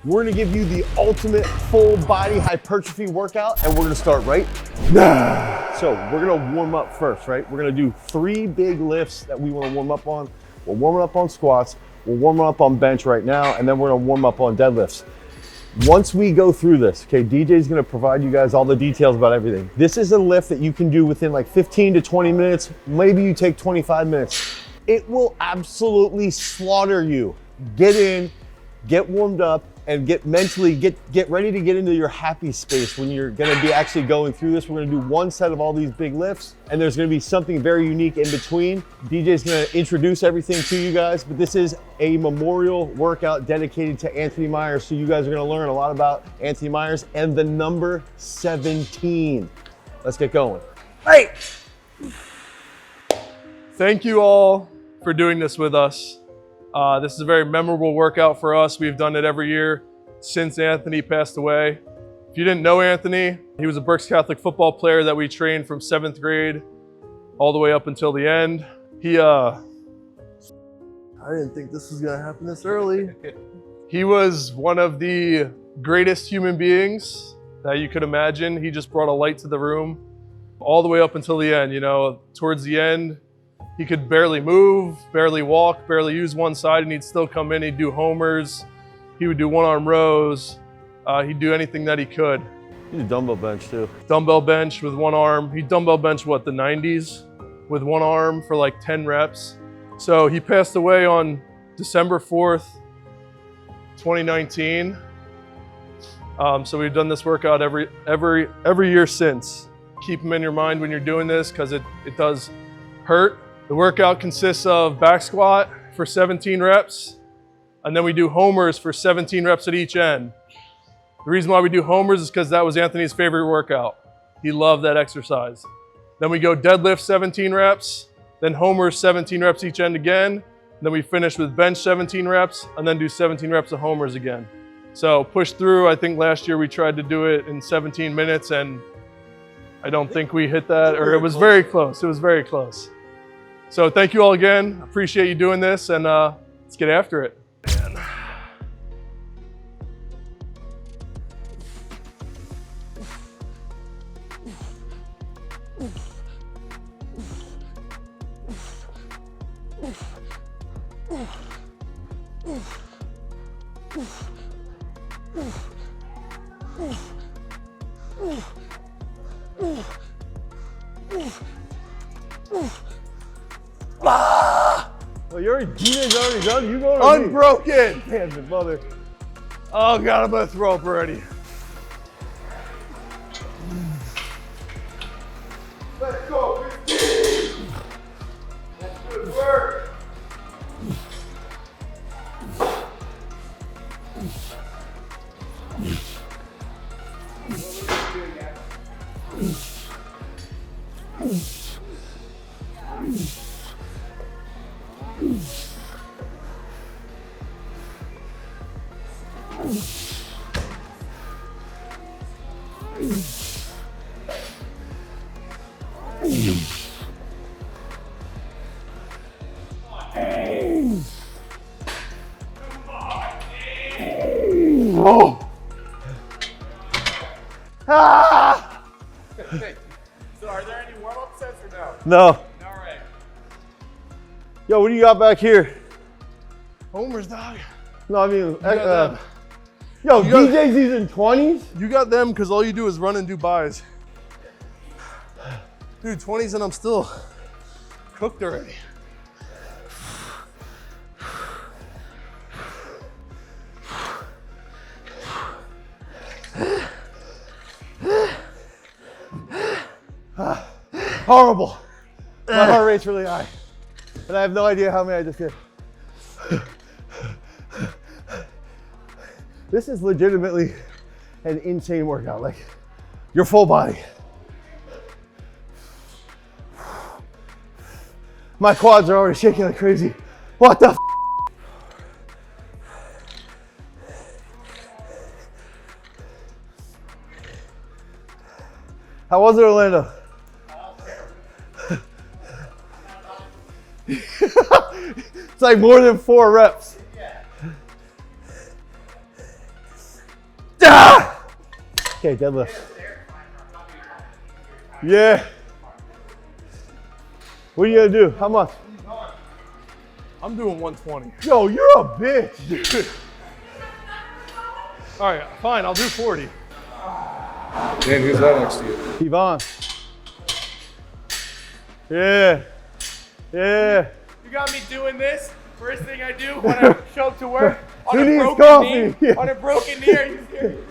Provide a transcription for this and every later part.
We're gonna give you the ultimate full body hypertrophy workout, and we're gonna start right now. So we're gonna warm up first, right? We're gonna do 3 big lifts that we wanna warm up on. We're warming up on squats, we're warming up on bench right now, and then we're gonna warm up on deadlifts. Once we go through this, okay, DJ's gonna provide you guys all the details about everything. This is a lift that you can do within like 15 to 20 minutes. Maybe you take 25 minutes. It will absolutely slaughter you. Get in, get warmed up, and get ready to get into your happy space when you're gonna be actually going through this. We're gonna do 1 set of all these big lifts, and there's gonna be something very unique in between. DJ's gonna introduce everything to you guys, but this is a memorial workout dedicated to Anthony Myers, so you guys are gonna learn a lot about Anthony Myers and the number 17. Let's get going. Hey! Thank you all for doing this with us. This is a very memorable workout for us. We've done it every year since Anthony passed away. If you didn't know Anthony, he was a Berks Catholic football player that we trained from 7th grade all the way up until the end. I didn't think this was gonna happen this early. He was one of the greatest human beings that you could imagine. He just brought a light to the room all the way up until the end. You know, towards the end, he could barely move, barely walk, barely use one side, and he'd still come in, he'd do homers, he would do 1-arm rows, he'd do anything that he could. You do dumbbell bench too. Dumbbell bench with 1 arm. He dumbbell benched, what, the 90s with 1 arm for like 10 reps. So he passed away on December 4th, 2019. So we've done this workout every year since. Keep him in your mind when you're doing this, because it does hurt. The workout consists of back squat for 17 reps, and then we do homers for 17 reps at each end. The reason why we do homers is because that was Anthony's favorite workout. He loved that exercise. Then we go deadlift 17 reps, then homers 17 reps each end again, and then we finish with bench 17 reps, and then do 17 reps of homers again. So push through. I think last year we tried to do it in 17 minutes, and I don't think we hit that, or it was very close. It was very close. So thank you all again. Appreciate you doing this, and let's get after it. Man. Well, DJ's already done. You go to Unbroken. Damn it, mother. Oh God, I'm gonna throw up already. Let's go, 15. That's good work. Oh. Ah! So are there any warm-up sets or no? No. All right. Yo, what do you got back here? Homers, dog. No, I mean, got yo, You got- DJ's using 20s? You got them because all you do is run and do buys. Dude, 20s and I'm still cooked already. Horrible. My heart rate's really high. And I have no idea how many I just did. This is legitimately an insane workout. Like, your full body. My quads are already shaking like crazy. What the f? How was it, Orlando? It's like more than 4 reps. Okay, deadlift. Yeah. What are you gonna do? How much? I'm doing 120. Yo, you're a bitch. All right, fine, I'll do 40. Dan, who's that next to you? Yvonne. Yeah. Yeah. You got me doing this. First thing I do when I show up to work on Who a needs broken coffee? knee. Yeah. On a broken knee. Are you serious?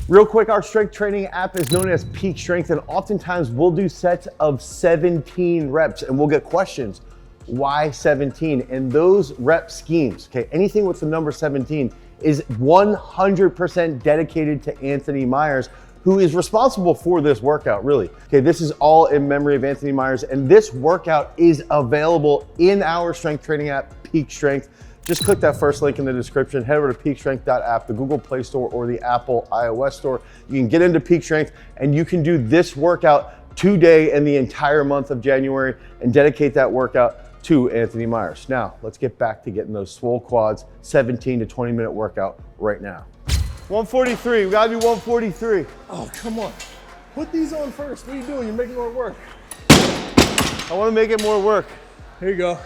Real quick, our strength training app is known as Peak Strength, and oftentimes we'll do sets of 17 reps and we'll get questions. Why 17? And those rep schemes, okay, anything with the number 17 is 100% dedicated to Anthony Myers, who is responsible for this workout, really. Okay, this is all in memory of Anthony Myers, and this workout is available in our strength training app, Peak Strength. Just click that first link in the description, head over to peakstrength.app, the Google Play Store or the Apple iOS Store. You can get into Peak Strength and you can do this workout today and the entire month of January and dedicate that workout to Anthony Myers. Now, let's get back to getting those swole quads, 17 to 20 minute workout right now. 143, we gotta do 143. Oh, come on. Put these on first. What are you doing? You're making more work. I wanna make it more work. Here you go.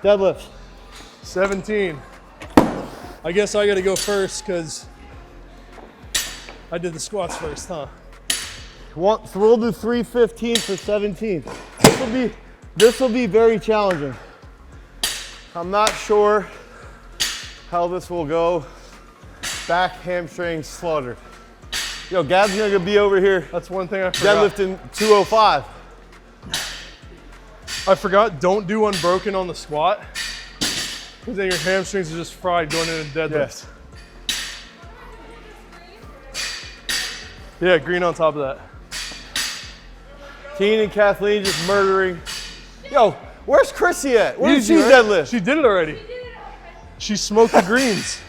Deadlift. 17. I guess I gotta go first because I did the squats first, huh? So we'll do 315 for 17. This will be very challenging. I'm not sure how this will go. Back, hamstrings, slaughtered. Yo, Gab's gonna be over here That's one thing I forgot. deadlifting 205. I forgot, don't do unbroken on the squat because then your hamstrings are just fried going into deadlift. Yeah, green on top of that. Teen and Kathleen just murdering. Yo, where's Chrissy at? Where's she Easy, right? deadlift? She did it already. She smoked the greens.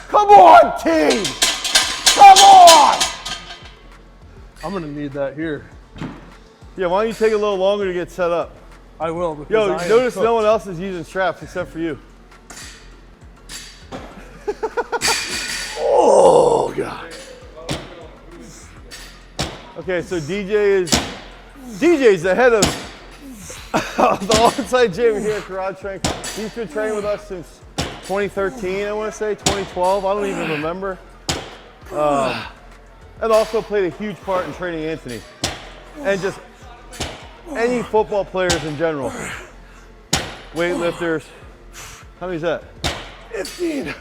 Come on, team! Come on! I'm gonna need that here. Yeah, why don't you take a little longer to get set up? I will. Because Yo, I am notice cooked. no one else is using straps except for you. Oh, God. Okay, so DJ's the head of the on-site gym here at Garage Strength. He's been training with us since 2013, I want to say, 2012. I don't even remember. And also played a huge part in training Anthony. And just any football players in general. Weightlifters. How many is that? 15.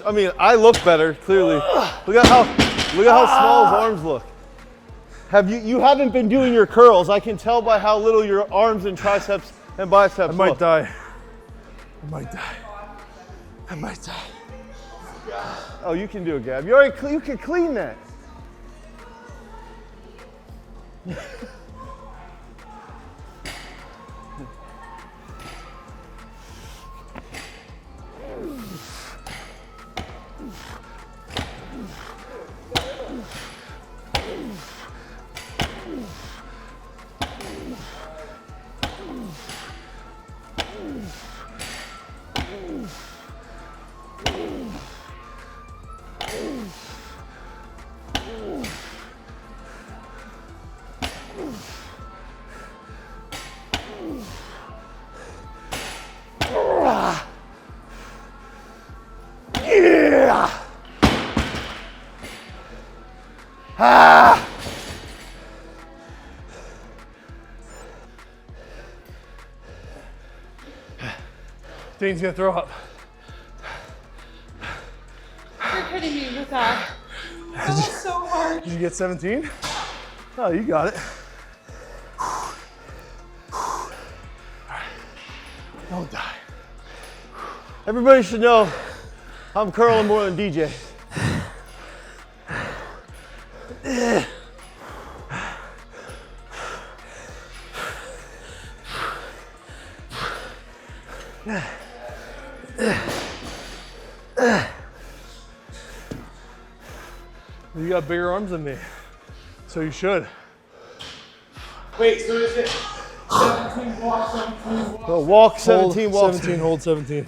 I mean, I look better, clearly. Look at how small his arms look. You haven't been doing your curls. I can tell by how little your arms and triceps and biceps I might look. die. I might die. I might die. Oh, you can do it, Gab. You can clean that. Yeah! Ah! Dane's gonna throw up. You're kidding me with that. That was so hard. Did you get 17? Oh, you got it. Don't die. Everybody should know I'm curling more than DJ. You got bigger arms than me, so you should. Wait, so is it 17 So walk 17, walk 17, hold 17.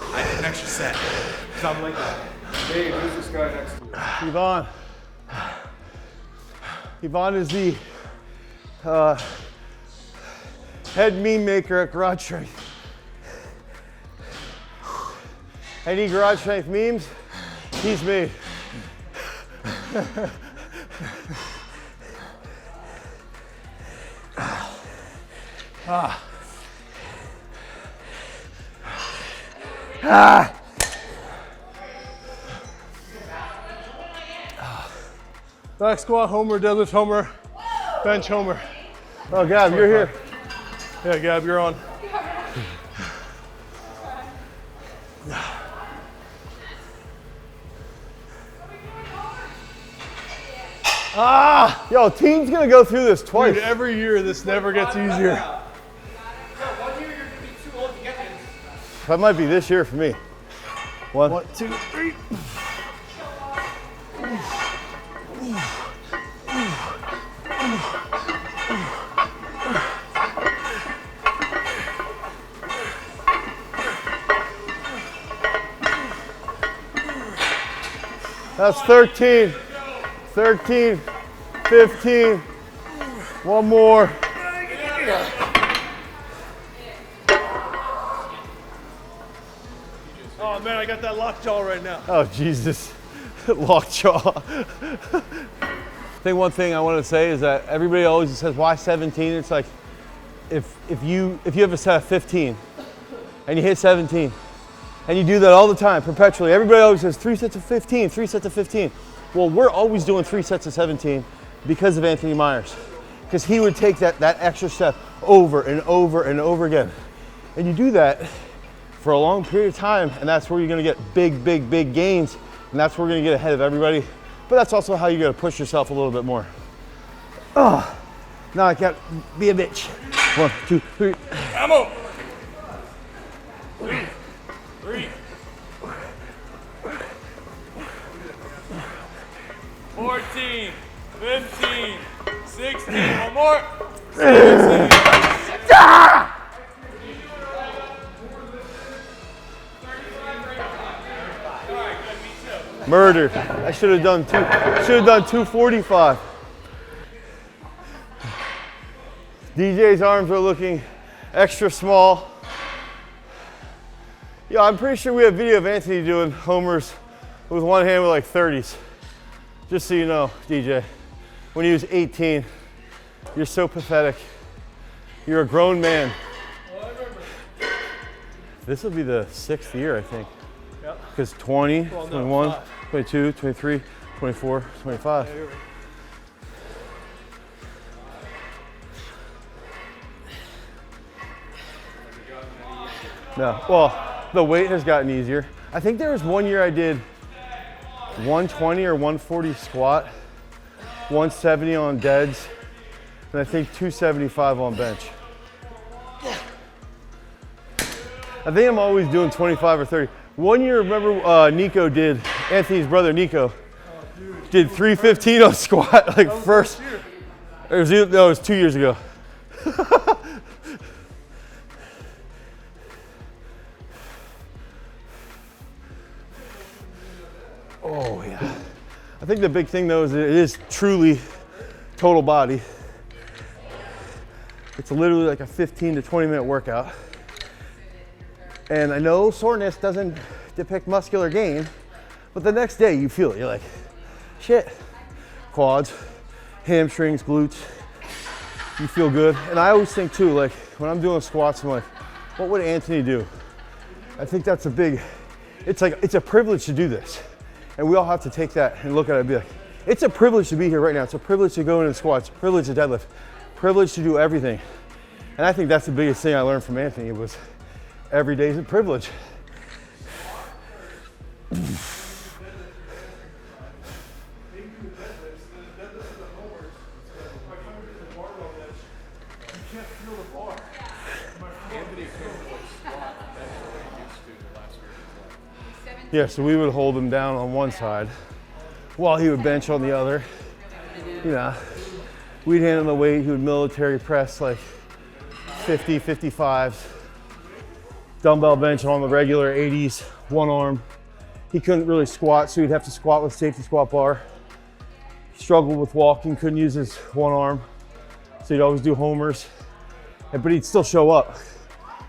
I did an extra set. Something like that. Hey, who's this guy next to you? Yvonne. Yvonne is the head meme maker at Garage Strength. Any Garage Strength memes, he's made. Back squat, homer, deadlift, homer, bench, homer. Oh, Gab, you're here. Yeah, Gab, you're on. Yo, team's gonna go through this twice. Dude, every year this never gets easier. One year you're gonna be too old to get this. That might be this year for me. One, 1, 2, 3. That's 13, 13, 15. One more. Oh man, I got that lockjaw right now. Oh, Jesus. Lockjaw. I think one thing I want to say is that everybody always says, why 17? It's like, if you have a set of 15 and you hit 17 and you do that all the time, perpetually, everybody always says 3 sets of 15, 3 sets of 15. Well, we're always doing 3 sets of 17 because of Anthony Myers. Because he would take that extra step over and over and over again. And you do that for a long period of time, and that's where you're gonna get big, big, big gains, and that's where we're gonna get ahead of everybody. But that's also how you gotta push yourself a little bit more. Oh, now I can't be a bitch. 1, 2, 3. Ammo! 3. 14, 15, 16, one more. 17. Murder. I should have done 245. DJ's arms are looking extra small. Yeah, I'm pretty sure we have video of Anthony doing homers with one hand with like 30s. Just so you know, DJ, when he was 18, you're so pathetic. You're a grown man. This will be the 6th year, I think. Because 20, 21, 22, 23, 24, 25. No, well, the weight has gotten easier. I think there was one year I did 120 or 140 squat, 170 on deads, and I think 275 on bench. I think I'm always doing 25 or 30. One year, remember Nico did, Anthony's brother Nico, did 315 on squat, like first. It was 2 years ago. Oh yeah. I think the big thing though is that it is truly total body. It's literally like a 15 to 20 minute workout. And I know soreness doesn't depict muscular gain, but the next day you feel it. You're like, shit. Quads, hamstrings, glutes, you feel good. And I always think too, like when I'm doing squats, I'm like, what would Anthony do? I think that's a big, it's a privilege to do this. And we all have to take that and look at it and be like, it's a privilege to be here right now. It's a privilege to go in and squat. It's a privilege to deadlift. Privilege to do everything. And I think that's the biggest thing I learned from Anthony was every day is a privilege. Yeah, so we would hold him down on one side while he would bench on the other. You know, We'd hand him the weight, he would military press like 50, 55s, dumbbell bench on the regular 80s, one arm. He couldn't really squat, so he'd have to squat with safety squat bar. He struggled with walking, couldn't use his one arm, so he'd always do homers, but he'd still show up.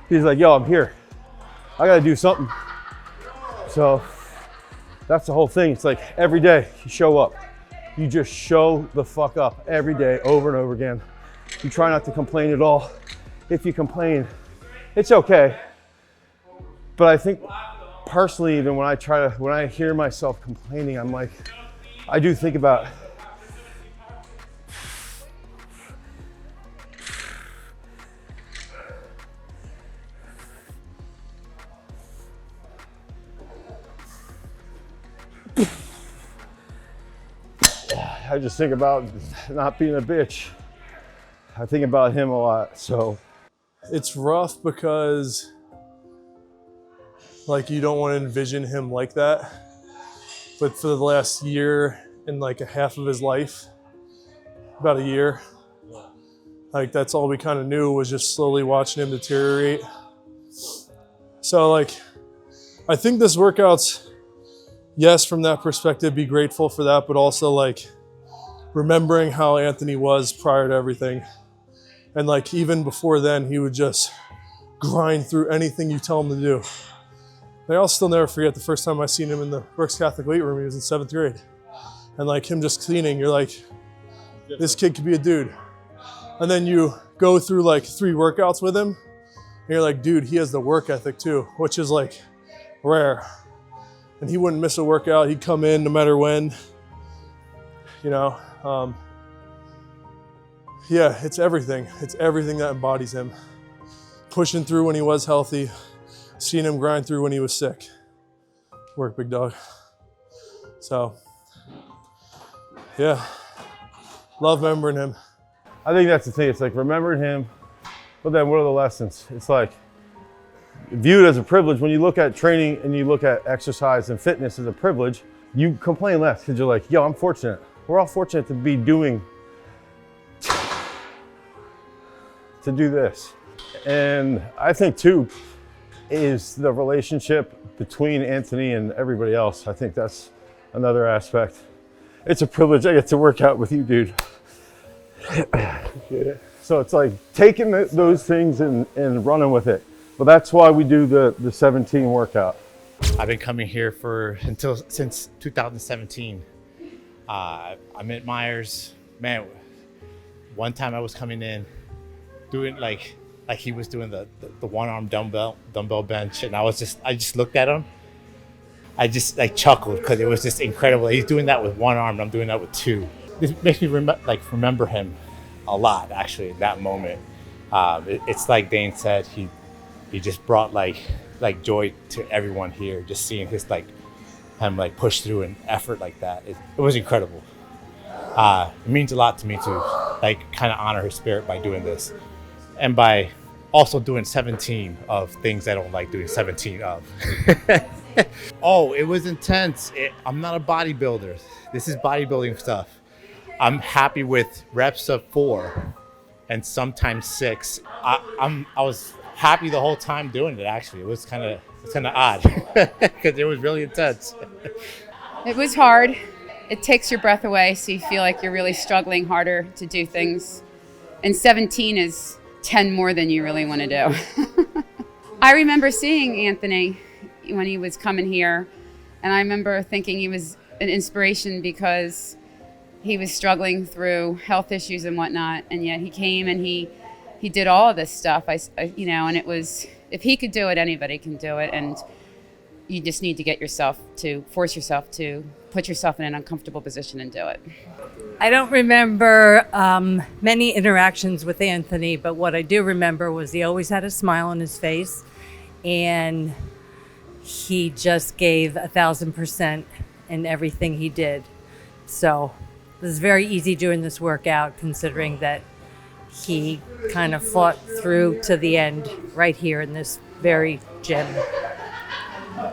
He's like, yo, I'm here. I gotta do something. So that's the whole thing. It's like every day you show up. You just show the fuck up every day, over and over again. You try not to complain at all. If you complain, it's okay. But I think personally, even when I hear myself complaining, I'm like, I do think about, I just think about not being a bitch. I think about him a lot, so. It's rough because like you don't want to envision him like that. But for the last year and like a half of his life, about a year, like that's all we kind of knew was just slowly watching him deteriorate. So like, I think this workout's, yes, from that perspective, be grateful for that, but also like remembering how Anthony was prior to everything. And like even before then, he would just grind through anything you tell him to do. Like, I'll still never forget the first time I seen him in the Brooks Catholic weight room. He was in 7th grade. And like him just cleaning, you're like, this kid could be a dude. And then you go through like 3 workouts with him, and you're like, dude, he has the work ethic too, which is like rare. And he wouldn't miss a workout. He'd come in no matter when, you know. Yeah, it's everything. It's everything that embodies him. Pushing through when he was healthy, seeing him grind through when he was sick. Work, big dog. So, yeah, love remembering him. I think that's the thing. It's like remembering him, but then what are the lessons? It's like viewed as a privilege. When you look at training and you look at exercise and fitness as a privilege, you complain less because you're like, yo, I'm fortunate. We're all fortunate to be doing, to do this. And I think too, is the relationship between Anthony and everybody else. I think that's another aspect. It's a privilege I get to work out with you, dude. So it's like taking those things and running with it. But that's why we do the 17 workout. I've been coming here since 2017. I'm at Myers. Man, one time I was coming in doing like he was doing the one-arm dumbbell bench, and I just looked at him. I just like chuckled because it was just incredible. He's doing that with one arm, and I'm doing that with 2. This makes me remember him a lot, actually, in that moment. It's like Dane said, he just brought like joy to everyone here. Just seeing him push through an effort like that, it was incredible. It means a lot to me to kind of honor his spirit by doing this, and by also doing 17 of things I don't like doing 17 of. Oh, it was intense. I'm not a bodybuilder. This is bodybuilding stuff. I'm happy with reps of 4 and sometimes 6. I was happy the whole time doing it, actually. It was kind of odd because it was really intense. It was hard. It takes your breath away, so you feel like you're really struggling harder to do things. And 17 is 10 more than you really want to do. I remember seeing Anthony when he was coming here, and I remember thinking he was an inspiration because he was struggling through health issues and whatnot, and yet he came and he did all of this stuff. And it was, if he could do it, anybody can do it, and you just need to force yourself to put yourself in an uncomfortable position and do it. I don't remember many interactions with Anthony, but what I do remember was he always had a smile on his face, and he just gave 1,000% in everything he did. So it was very easy doing this workout, considering that he kind of fought through to the end right here in this very gym.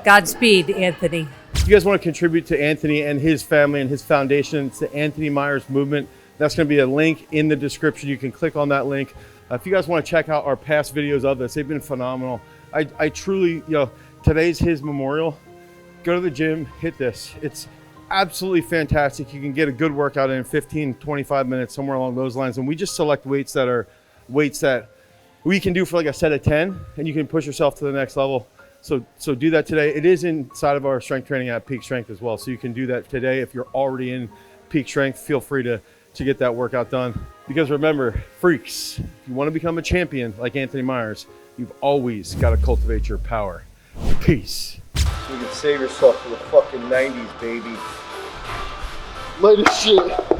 Godspeed, Anthony. If you guys want to contribute to Anthony and his family and his foundation, it's the Anthony Myers Movement. That's going to be a link in the description. You can click on that link. If you guys want to check out our past videos of this, they've been phenomenal. I truly, you know, today's his memorial. Go to the gym, hit this. It's absolutely fantastic. You can get a good workout in 15, 25 minutes, somewhere along those lines. And we just select weights that are weights that we can do for like a set of 10, and you can push yourself to the next level. So do that today. It is inside of our strength training at Peak Strength as well. So you can do that today. If you're already in Peak Strength, feel free to get that workout done. Because remember, freaks, if you want to become a champion like Anthony Myers, you've always got to cultivate your power. Peace. You can save yourself for the fucking 90s, baby. Light as shit.